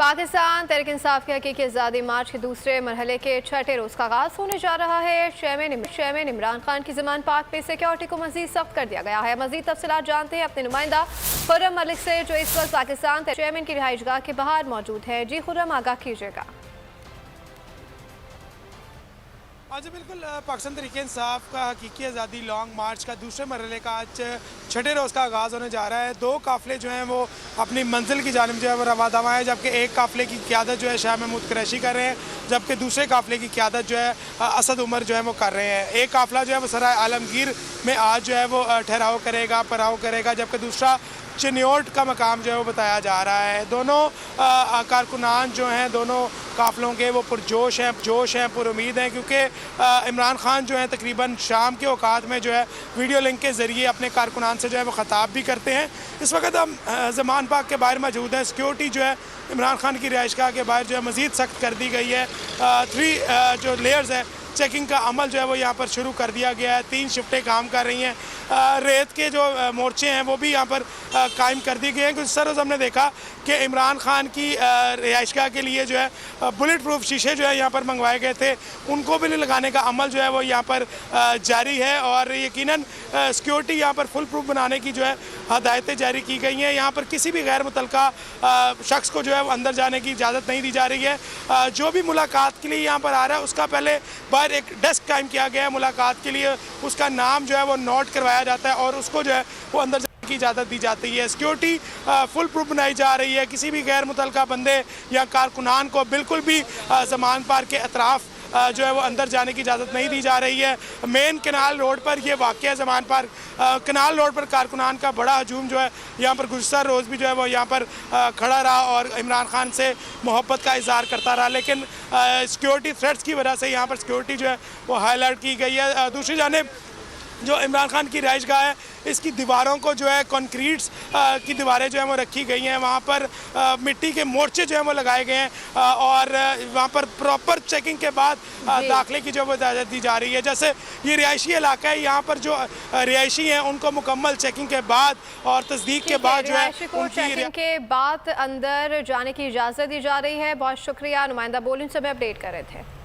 पाकिस्तान तहरीक इंसाफ के हकीकी आज़ादी मार्च के दूसरे मरहले के छठे रोज़ का आगाज़ होने जा रहा है। चेयरमैन इमरान खान की ज़मान पाक में सिक्योरिटी को मज़ीद सख्त कर दिया गया है। मज़ीद तफसीलात जानते हैं अपने नुमाइंदा खुर्रम मलिक से, जो इस वक्त पाकिस्तान चेयरमैन की रिहाइशगाह के बाहर मौजूद है। जी खुर्रम, आगाह कीजिएगा। आज बिल्कुल पाकिस्तान तहरीक इंसाफ का हकीकी आज़ादी लॉन्ग मार्च का दूसरे मरहले का आज छठे रोज़ का आगाज़ होने जा रहा है। दो काफ़िले जो हैं वो अपनी मंजिल की जानिब जो है वो रवा दवा है, जबकि एक काफ़िले की क़यादत जो है शाह महमूद कुरैशी कर रहे हैं, जबकि दूसरे काफ़िले की क़यादत जो है असद उमर जो है वो कर रहे हैं। एक काफ़िला जो है वो सराय आलमगीर में आज जो है वो ठहराव करेगा, पड़ाव करेगा, जबकि दूसरा चिन्योट का मकाम जो है वो बताया जा रहा है। दोनों कारकुनान जो हैं दोनों काफ़िलों के वो पुरजोश हैं, पुरुमीद हैं, क्योंकि इमरान खान जो है तकरीबन शाम के औकात में जो है वीडियो लिंक के ज़रिए अपने कारकुनान से जो है वो ख़ताब भी करते हैं। इस वक्त हम ज़मान पाक के बाहर मौजूद हैं। सिक्योरिटी जो है इमरान खान की रिहाइशगाह के बाहर जो है मज़ीद सख्त कर दी गई है। 3 जो लेयर्स है चेकिंग का अमल जो है वो यहाँ पर शुरू कर दिया गया है। 3 शिफ्टें काम कर रही हैं। रेत के जो मोर्चे हैं वो भी यहाँ पर कायम कर दिए गए हैं। कुछ सर हमने देखा कि इमरान खान की रिहाइशगाह के लिए जो है बुलेट प्रूफ शीशे जो है यहाँ पर मंगवाए गए थे, उनको भी लगाने का अमल जो है वो यहाँ पर जारी है और यकीनन सिक्योरिटी यहाँ पर फुल प्रूफ बनाने की जो है हदायतें जारी की गई हैं। यहाँ पर किसी भी गैर मुतल्लका शख्स को जो है वो अंदर जाने की इजाज़त नहीं दी जा रही है। जो भी मुलाकात के लिए यहाँ पर आ रहा है उसका पहले बाहर एक डेस्क कायम किया गया है मुलाकात के लिए, उसका नाम जो है वो नोट करवाया जाता है और उसको जो है वो अंदर जाने की इजाज़त दी जाती है। सिक्योरिटी फुल प्रूफ बनाई जा रही है। किसी भी गैर मुतल्लका बंदे या कारकुनान को बिल्कुल भी ज़मान पार्क के अतराफ़ जो है वो अंदर जाने की इजाज़त नहीं दी जा रही है। मेन कनाल रोड पर ये वाक़ है ज़मान पार्क। कनाल रोड पर कारकुनान का बड़ा हजूम जो है यहाँ पर गुज़श्ता रोज़ भी जो है वो यहाँ पर खड़ा रहा और इमरान खान से मोहब्बत का इज़हार करता रहा, लेकिन सिक्योरिटी थ्रेट्स की वजह से यहाँ पर सिक्योरिटी जो है वो हाई अलर्ट की गई है। दूसरी जानिब जो इमरान खान की रिहाइशगाह है इसकी दीवारों को जो है कंक्रीट्स की दीवारें जो है वो रखी गई हैं। वहाँ पर मिट्टी के मोर्चे जो है वो लगाए गए हैं और वहाँ पर प्रॉपर चेकिंग के बाद दाखिले की जो है वो इजाज़त दी जा रही है। जैसे ये रिहायशी इलाका है, यहाँ पर जो रिहायशी हैं उनको मुकम्मल चेकिंग के बाद और तस्दीक के बाद जो है चेकिंग के बाद अंदर जाने की इजाज़त दी जा रही है। बहुत शुक्रिया, नुमाइंदा बोलिन से अपडेट कर रहे थे।